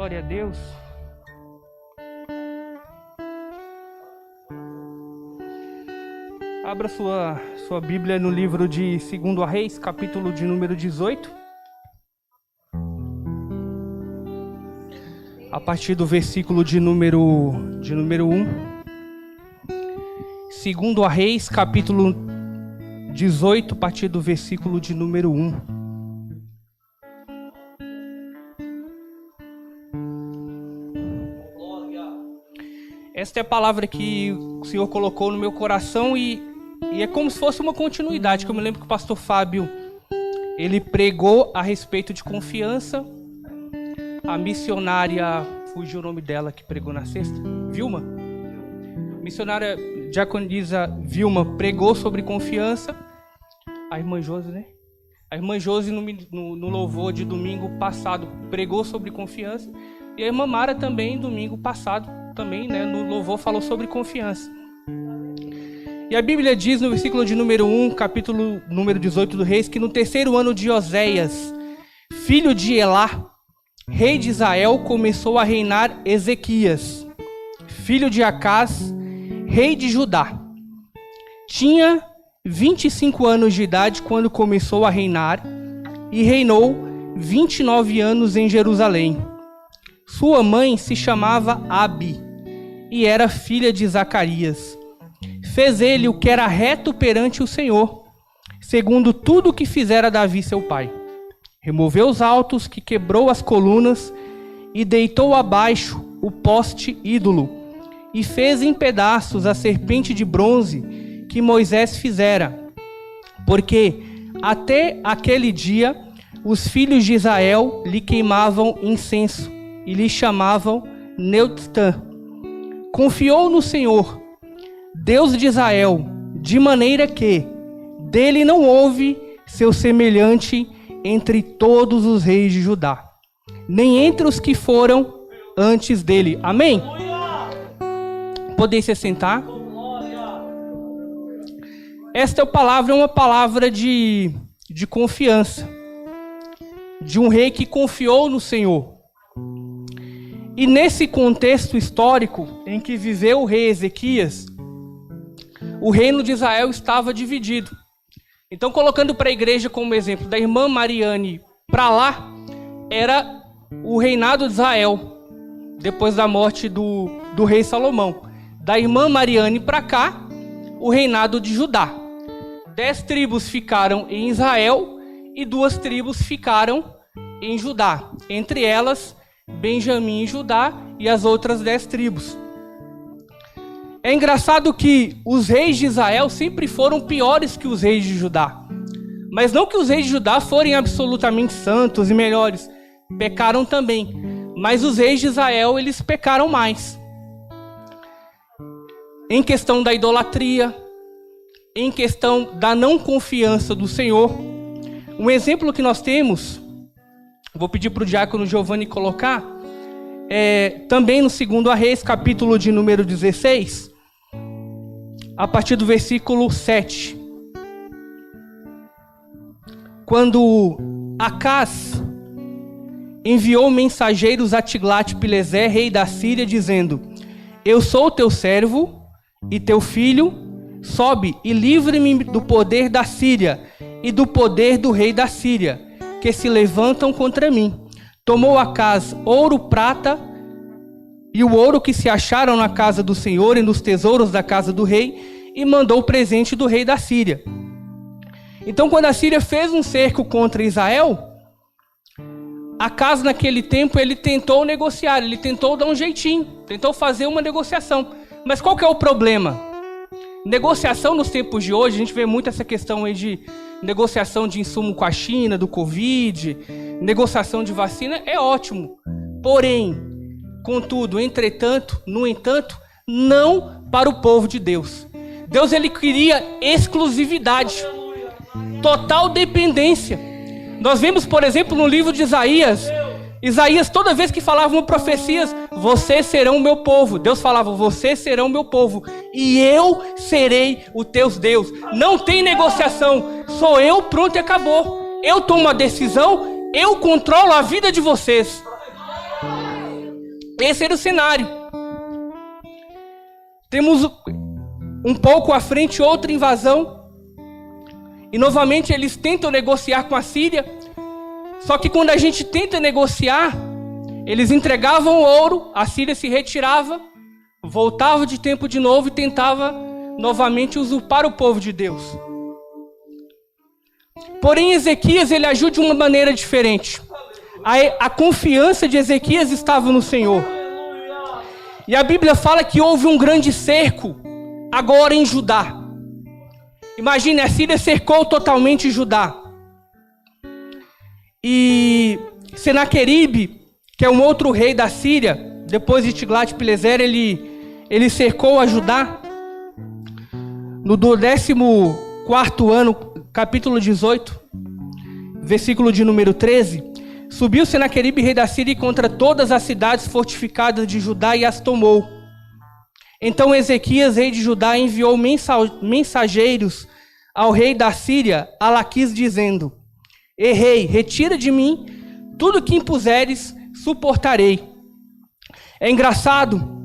Glória a Deus. Abra sua Bíblia no livro de 2 Reis, capítulo de número 18. A partir do versículo de número 1. 2 Reis, capítulo 18, a partir do versículo de número 1. Esta é a palavra que o Senhor colocou no meu coração e é como se fosse uma continuidade, que eu me lembro que o pastor Fábio, ele pregou a respeito de confiança. A missionária, fugiu o nome dela, que pregou na sexta, Vilma. Missionária diaconisa Vilma pregou sobre confiança. A irmã Josi, né? A irmã Josi no louvor de domingo passado pregou sobre confiança. E a irmã Mara também, domingo passado, também, né, no louvor falou sobre confiança. E a Bíblia diz no versículo de número 1, capítulo número 18 do Reis, que no terceiro ano de Oséias, filho de Elá, rei de Israel, começou a reinar Ezequias, filho de Acás, rei de Judá. Tinha 25 anos de idade quando começou a reinar e reinou 29 anos em Jerusalém. Sua mãe se chamava Abi e era filha de Zacarias. Fez ele o que era reto perante o Senhor, segundo tudo o que fizera Davi seu pai. Removeu os altos, que quebrou as colunas e deitou abaixo o poste ídolo, e fez em pedaços a serpente de bronze que Moisés fizera. Porque até aquele dia os filhos de Israel lhe queimavam incenso e lhe chamavam Neutã. Confiou no Senhor, Deus de Israel, de maneira que dele não houve seu semelhante entre todos os reis de Judá, nem entre os que foram antes dele. Amém? Podem se sentar. Esta palavra é uma palavra de confiança, de um rei que confiou no Senhor. E nesse contexto histórico em que viveu o rei Ezequias, o reino de Israel estava dividido. Então, colocando para a igreja como exemplo, da irmã Mariane para lá, era o reinado de Israel, depois da morte do rei Salomão. Da irmã Mariane para cá, o reinado de Judá. 10 tribos ficaram em Israel e 2 tribos ficaram em Judá. Entre elas, Benjamim e Judá e as outras 10 tribos. É engraçado que os reis de Israel sempre foram piores que os reis de Judá. Mas não que os reis de Judá forem absolutamente santos e melhores. Pecaram também. Mas os reis de Israel, eles pecaram mais. Em questão da idolatria, em questão da não confiança do Senhor. Um exemplo que nós temos, vou pedir para o diácono Giovanni colocar, também no 2 Reis, capítulo de número 16, a partir do versículo 7. Quando Acás enviou mensageiros a Tiglat-Pileser, rei da Síria, dizendo: Eu sou teu servo e teu filho, sobe e livre-me do poder da Síria e do poder do rei da Síria, que se levantam contra mim. Tomou Acás ouro, prata e o ouro que se acharam na casa do Senhor e nos tesouros da casa do rei, e mandou o presente do rei da Síria. Então, quando a Síria fez um cerco contra Israel, Acás naquele tempo ele tentou negociar, ele tentou dar um jeitinho, tentou fazer uma negociação. Mas qual que é o problema? Negociação nos tempos de hoje, a gente vê muito essa questão aí de negociação de insumo com a China, do Covid, negociação de vacina, é ótimo. Porém, contudo, entretanto, no entanto, não para o povo de Deus. Deus, ele queria exclusividade, total dependência. Nós vemos, por exemplo, no livro de Isaías, toda vez que falavam profecias, vocês serão o meu povo. Deus falava, vocês serão o meu povo e eu serei o teu Deus. Não tem negociação, sou eu, pronto e acabou. Eu tomo a decisão, eu controlo a vida de vocês. Esse era o cenário. Temos um pouco à frente outra invasão. E novamente eles tentam negociar com a Síria. Só que quando a gente tenta negociar, eles entregavam o ouro, a Síria se retirava, voltava de tempo de novo e tentava novamente usurpar o povo de Deus. Porém, Ezequias, ele agiu de uma maneira diferente. A confiança de Ezequias estava no Senhor. E a Bíblia fala que houve um grande cerco agora em Judá. Imagine, a Síria cercou totalmente Judá. E Senaqueribe, que é um outro rei da Síria, depois de Tiglat-Pileser, ele cercou a Judá. No 14º ano, capítulo 18, versículo de número 13, subiu Senaqueribe, rei da Síria, contra todas as cidades fortificadas de Judá e as tomou. Então Ezequias, rei de Judá, enviou mensageiros ao rei da Síria, a Laquis, dizendo: rei, retira de mim tudo que impuseres, suportarei. É engraçado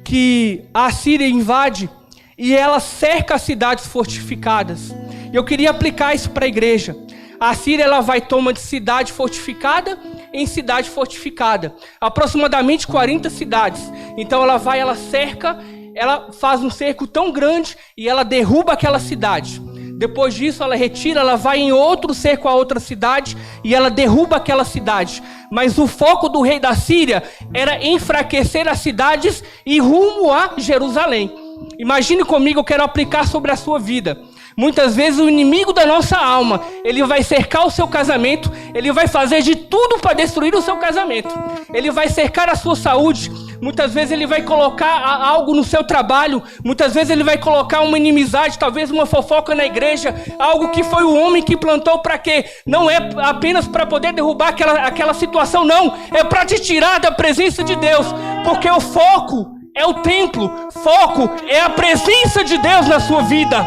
que a Síria invade e ela cerca as cidades fortificadas. E eu queria aplicar isso para a igreja. A Síria, ela vai tomar de cidade fortificada em cidade fortificada. Aproximadamente 40 cidades. Então ela cerca, ela faz um cerco tão grande e ela derruba aquela cidade. Depois disso ela retira, ela vai em outro cerco a outra cidade e ela derruba aquela cidade. Mas o foco do rei da Síria era enfraquecer as cidades e rumo a Jerusalém. Imagine comigo, eu quero aplicar sobre a sua vida. Muitas vezes o inimigo da nossa alma, ele vai cercar o seu casamento, ele vai fazer de tudo para destruir o seu casamento. Ele vai cercar a sua saúde, muitas vezes ele vai colocar algo no seu trabalho, muitas vezes ele vai colocar uma inimizade, talvez uma fofoca na igreja, algo que foi o homem que plantou para quê? Não é apenas para poder derrubar aquela situação, não. É para te tirar da presença de Deus, porque o foco é o templo, foco é a presença de Deus na sua vida.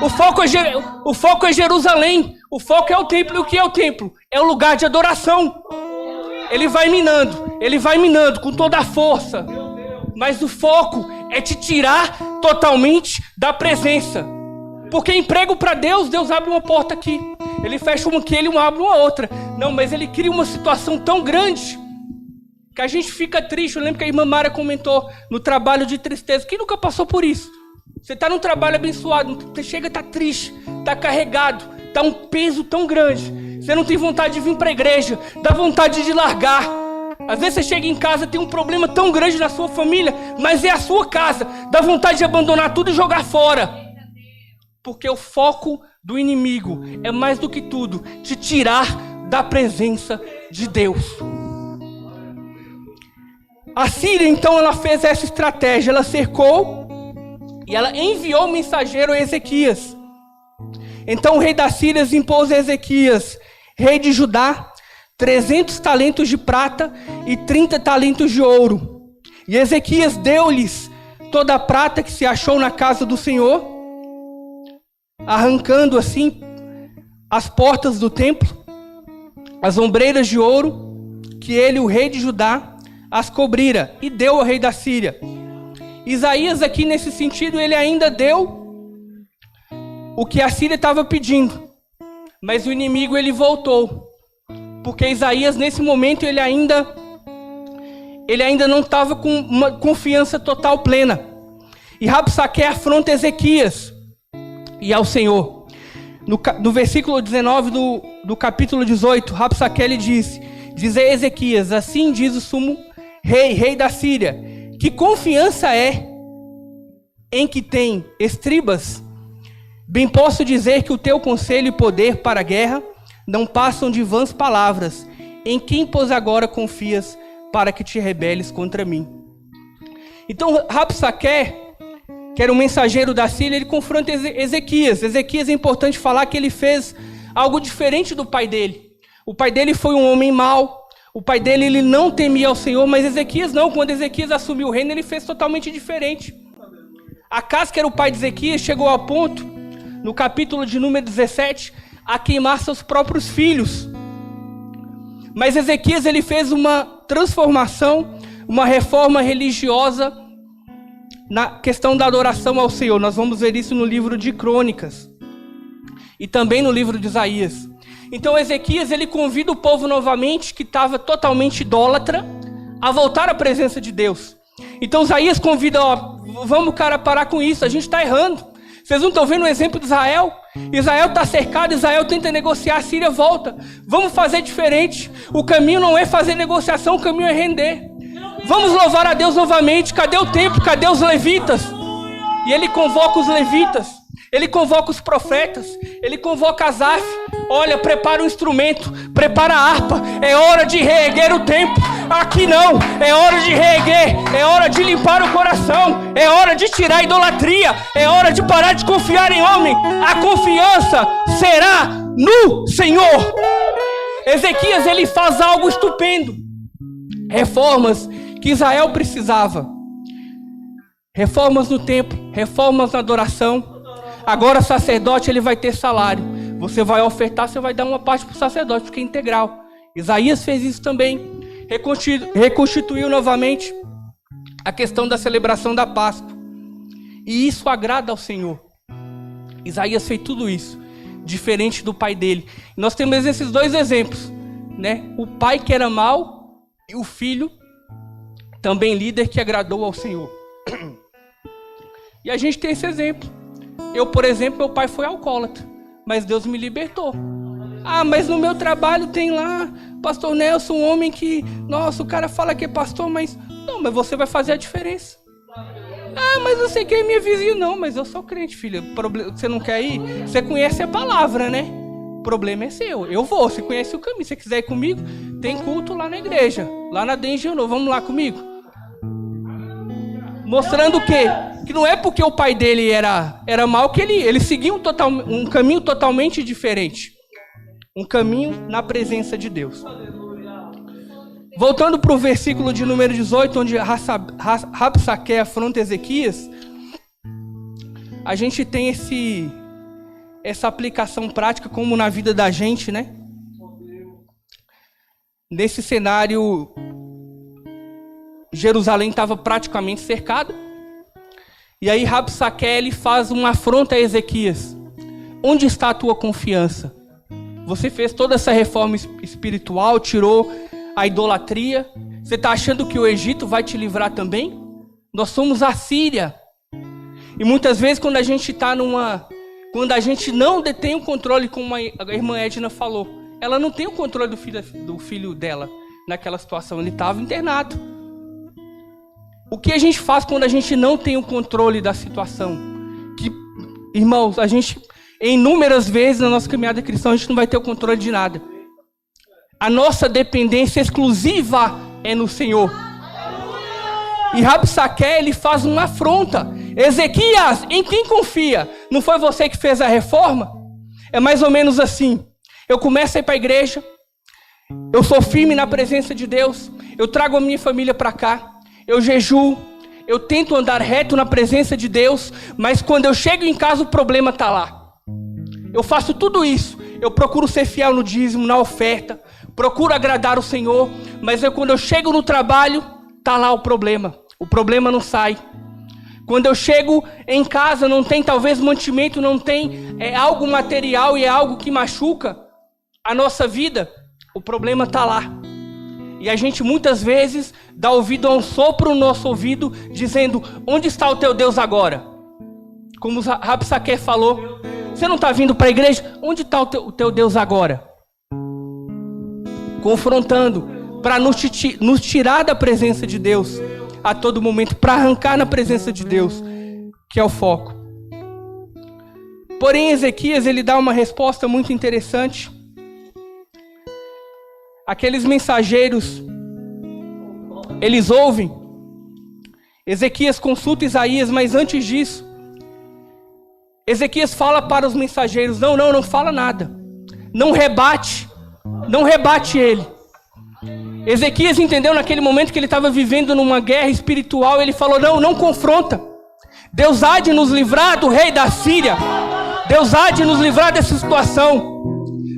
O foco é Jerusalém. O foco é o templo. E o que é o templo? É o lugar de adoração. Ele vai minando com toda a força. Mas o foco é te tirar totalmente da presença. Porque emprego para Deus, Deus abre uma porta aqui. Ele fecha uma aqui, ele abre uma outra. Não, mas ele cria uma situação tão grande que a gente fica triste. Eu lembro que a irmã Mara comentou no trabalho de tristeza. Quem nunca passou por isso? Você está num trabalho abençoado, você chega, está triste, está carregado, está um peso tão grande. Você não tem vontade de vir para a igreja, dá vontade de largar. Às vezes você chega em casa, tem um problema tão grande na sua família, mas é a sua casa, dá vontade de abandonar tudo e jogar fora. Porque o foco do inimigo é mais do que tudo, te tirar da presença de Deus. A Síria, então, ela fez essa estratégia, ela cercou e ela enviou o mensageiro a Ezequias. Então o rei da Síria impôs a Ezequias, rei de Judá, 300 talentos de prata e 30 talentos de ouro. E Ezequias deu-lhes toda a prata que se achou na casa do Senhor, arrancando assim as portas do templo, as ombreiras de ouro, que ele, o rei de Judá, as cobrira, e deu ao rei da Síria. Isaías aqui nesse sentido, ele ainda deu o que a Síria estava pedindo, mas o inimigo ele voltou, porque Isaías nesse momento ele ainda não estava com uma confiança total plena. E Rabsaque afronta Ezequias e ao Senhor. No versículo 19 do capítulo 18, Rabsaque lhe diz a Ezequias: assim diz o sumo rei da Síria, que confiança é em que tem estribas? Bem posso dizer que o teu conselho e poder para a guerra não passam de vãs palavras. Em quem, pois, agora confias para que te rebeles contra mim? Então Rabsaque, que era um mensageiro da Síria, ele confronta Ezequias. Ezequias, é importante falar que ele fez algo diferente do pai dele. O pai dele foi um homem mau. O pai dele, ele não temia ao Senhor, mas Ezequias não. Quando Ezequias assumiu o reino, ele fez totalmente diferente. Acas, que era o pai de Ezequias, chegou ao ponto, no capítulo de número 17, a queimar seus próprios filhos. Mas Ezequias, ele fez uma transformação, uma reforma religiosa na questão da adoração ao Senhor. Nós vamos ver isso no livro de Crônicas e também no livro de Isaías. Então Ezequias, ele convida o povo novamente, que estava totalmente idólatra, a voltar à presença de Deus. Então Isaías convida, vamos, cara, parar com isso, a gente está errando. Vocês não estão vendo o exemplo de Israel? Israel está cercado, Israel tenta negociar, a Síria volta. Vamos fazer diferente. O caminho não é fazer negociação, o caminho é render. Vamos louvar a Deus novamente. Cadê o templo? Cadê os levitas? E ele convoca os levitas. Ele convoca os profetas. Ele convoca Asaf. Olha, prepara o instrumento. Prepara a harpa. É hora de reerguer o templo. Aqui não. É hora de reerguer. É hora de limpar o coração. É hora de tirar a idolatria. É hora de parar de confiar em homem. A confiança será no Senhor. Ezequias, ele faz algo estupendo. Reformas que Israel precisava. Reformas no templo, reformas na adoração. Agora sacerdote, ele vai ter salário. Você vai ofertar, você vai dar uma parte para o sacerdote, porque é integral. Isaías fez isso também. Reconstituiu novamente a questão da celebração da Páscoa. E isso agrada ao Senhor. Isaías fez tudo isso, diferente do pai dele. Nós temos esses dois exemplos, né? O pai que era mau e o filho também líder que agradou ao Senhor. E a gente tem esse exemplo. Eu, por exemplo, meu pai foi alcoólatra, mas Deus me libertou. Ah, mas no meu trabalho tem lá pastor Nelson, um homem que, nossa, o cara fala que é pastor, mas não, mas você vai fazer a diferença. Ah, mas você quer minha vizinha? Não, mas eu sou crente, filha. Você não quer ir? Você conhece a palavra, né? O problema é seu. Eu vou, você conhece o caminho. Se você quiser ir comigo, tem culto lá na igreja, lá na Dengiano. Vamos lá comigo? Mostrando o quê? Que não é porque o pai dele era mau que ele seguia um caminho totalmente diferente. Um caminho na presença de Deus. Voltando para o versículo de número 18, onde Rabsaque afronta Ezequias, a gente tem essa aplicação prática como na vida da gente, né? Nesse cenário, Jerusalém estava praticamente cercada. E aí Rabsaque, ele faz uma afronta a Ezequias. Onde está a tua confiança? Você fez toda essa reforma espiritual, tirou a idolatria. Você está achando que o Egito vai te livrar também? Nós somos a Síria. E muitas vezes quando a gente está quando a gente não detém o controle, como a irmã Edna falou, ela não tem o controle do filho dela naquela situação. Ele estava internado. O que a gente faz quando a gente não tem o controle da situação? Que, irmãos, a gente, inúmeras vezes na nossa caminhada cristã, a gente não vai ter o controle de nada. A nossa dependência exclusiva é no Senhor. E Rabsaque, ele faz uma afronta. Ezequias, em quem confia? Não foi você que fez a reforma? É mais ou menos assim. Eu começo a ir para a igreja, eu sou firme na presença de Deus, eu trago a minha família para cá, eu jejuo, eu tento andar reto na presença de Deus, mas quando eu chego em casa o problema está lá. Eu faço tudo isso, eu procuro ser fiel no dízimo, na oferta, procuro agradar o Senhor, mas quando eu chego no trabalho, está lá o problema não sai. Quando eu chego em casa, não tem talvez mantimento, não tem algo material e é algo que machuca a nossa vida, o problema está lá. E a gente muitas vezes dá ouvido a um sopro no nosso ouvido, dizendo, onde está o teu Deus agora? Como Rabsaque falou, você não está vindo para a igreja? Onde está o teu Deus agora? Confrontando, para nos tirar da presença de Deus a todo momento, para arrancar na presença de Deus, que é o foco. Porém, Ezequias, ele dá uma resposta muito interessante. Aqueles mensageiros, eles ouvem. Ezequias consulta Isaías, mas antes disso, Ezequias fala para os mensageiros, não fala nada. Não rebate ele. Ezequias entendeu naquele momento que ele estava vivendo numa guerra espiritual, ele falou, não confronta. Deus há de nos livrar do rei da Síria. Deus há de nos livrar dessa situação.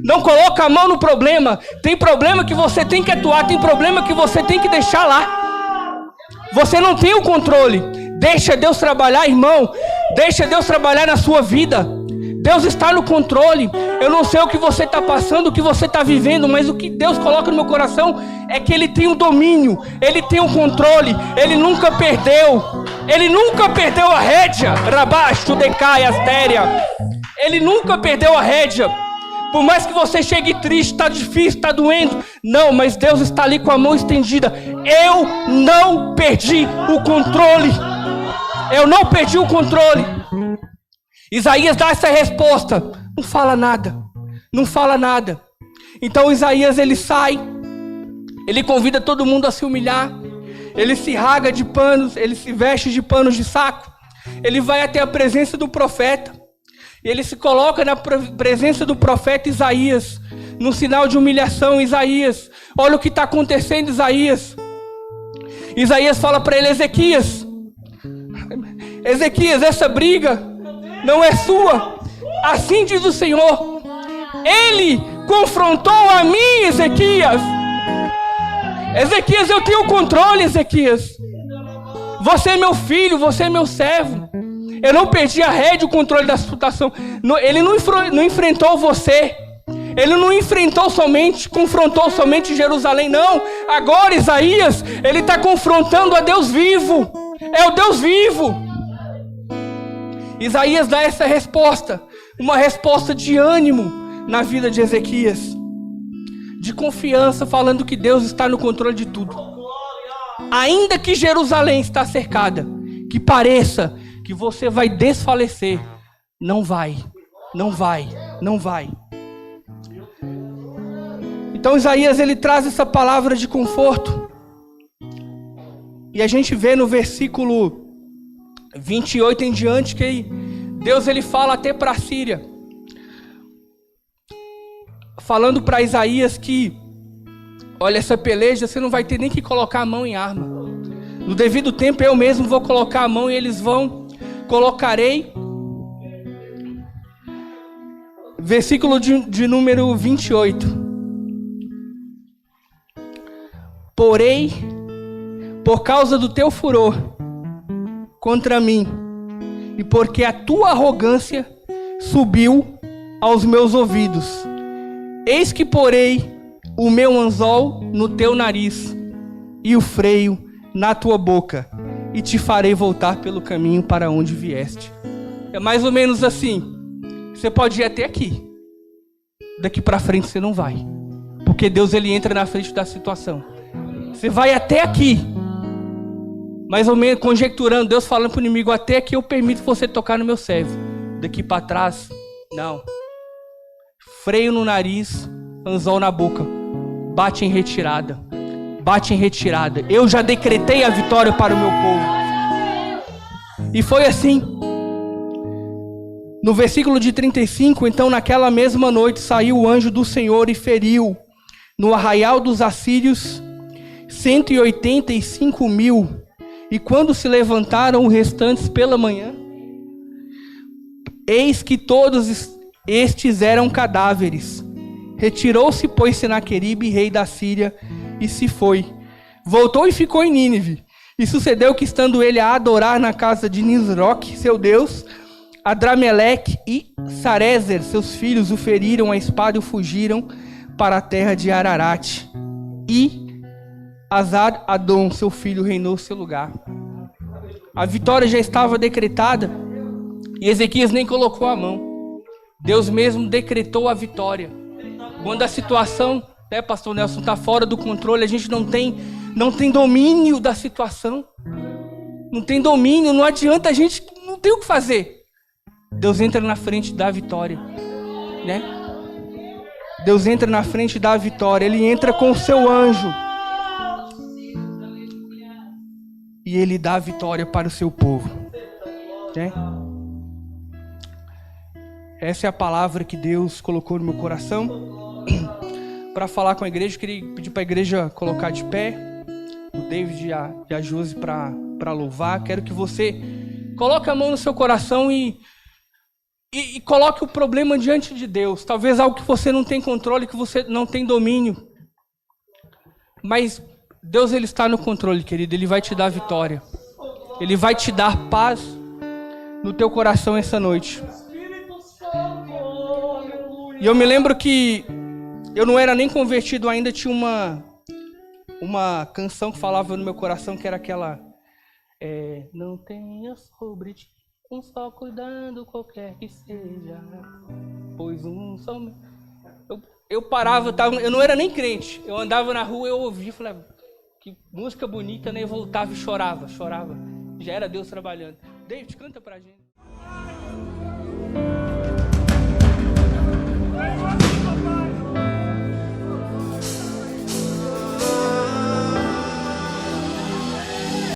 Não coloca a mão no problema. Tem problema que você tem que atuar, tem problema que você tem que deixar lá. Você não tem o controle. Deixa Deus trabalhar, irmão. Deixa Deus trabalhar na sua vida. Deus está no controle. Eu não sei o que você está passando, o que você está vivendo, mas o que Deus coloca no meu coração é que Ele tem o domínio, Ele tem o controle, Ele nunca perdeu. Ele nunca perdeu a rédea. Rabaixo, decai, astéria. Ele nunca perdeu a rédea. Por mais que você chegue triste, está difícil, está doendo. Não, mas Deus está ali com a mão estendida. Eu não perdi o controle. Eu não perdi o controle. Isaías dá essa resposta. Não fala nada. Não fala nada. Então Isaías ele sai. Ele convida todo mundo a se humilhar. Ele se raga de panos. Ele se veste de panos de saco. Ele vai até a presença do profeta. E ele se coloca na presença do profeta Isaías. Num sinal de humilhação. Isaías, olha o que está acontecendo, Isaías. Isaías fala para ele: Ezequias, essa briga não é sua. Assim diz o Senhor. Ele confrontou a mim, Ezequias. Ezequias, eu tenho controle, Ezequias. Você é meu filho, você é meu servo. Eu não perdi a rédea, o controle da situação. Ele não enfrentou você. Ele não confrontou somente Jerusalém, não. Agora Isaías, ele está confrontando a Deus vivo. É o Deus vivo. Isaías dá essa resposta. Uma resposta de ânimo na vida de Ezequias. De confiança, falando que Deus está no controle de tudo. Ainda que Jerusalém está cercada, que pareça que você vai desfalecer, não vai, não vai, não vai. Então Isaías ele traz essa palavra de conforto. E a gente vê no versículo 28 em diante que Deus ele fala até para a Síria, falando para Isaías que, olha, essa peleja você não vai ter nem que colocar a mão em arma. No devido tempo eu mesmo vou colocar a mão e eles vão. Colocarei. Versículo de número 28. Porém, por causa do teu furor contra mim, e porque a tua arrogância subiu aos meus ouvidos, eis que porei o meu anzol no teu nariz e o freio na tua boca, e te farei voltar pelo caminho para onde vieste. É mais ou menos assim. Você pode ir até aqui. Daqui para frente você não vai. Porque Deus ele entra na frente da situação. Você vai até aqui. Mais ou menos conjecturando, Deus falando para o inimigo: até aqui eu permito você tocar no meu servo. Daqui para trás, não. Freio no nariz, anzol na boca. Bate em retirada. Bate em retirada. Eu já decretei a vitória para o meu povo. E foi assim. No versículo de 35, então naquela mesma noite saiu o anjo do Senhor e feriu no arraial dos assírios 185.000. E quando se levantaram os restantes pela manhã, eis que todos estes eram cadáveres. Retirou-se, pois, Senaqueribe, rei da Síria, e se foi. Voltou e ficou em Nínive. E sucedeu que, estando ele a adorar na casa de Nisroque, seu Deus, Adrameleque e Sarezer, seus filhos, o feriram a espada e fugiram para a terra de Ararat. E Azar-Adom, seu filho, reinou seu lugar. A vitória já estava decretada e Ezequias nem colocou a mão. Deus mesmo decretou a vitória. Quando a situação, pastor Nelson, está fora do controle, a gente não tem domínio da situação. Não tem domínio, não adianta, a gente não tem o que fazer. Deus entra na frente da vitória, né? Deus entra na frente da vitória. Ele entra com o seu anjo e ele dá a vitória para o seu povo, né? Essa é a palavra que Deus colocou no meu coração para falar com a igreja. Eu queria pedir para a igreja colocar de pé, o David e a Josi para louvar. Quero que você coloque a mão no seu coração e coloque o problema diante de Deus. Talvez algo que você não tem controle, que você não tem domínio. Mas Deus, Ele está no controle, querido. Ele vai te dar vitória. Ele vai te dar paz no teu coração essa noite. E eu me lembro que eu não era nem convertido ainda, tinha uma canção que falava no meu coração, que era aquela... não tenha sobre ti um só cuidando, qualquer que seja, pois um só... Eu parava, eu não era nem crente, eu andava na rua, eu ouvia, falava, que música bonita, né? Eu voltava e chorava. Já era Deus trabalhando. David, canta pra gente.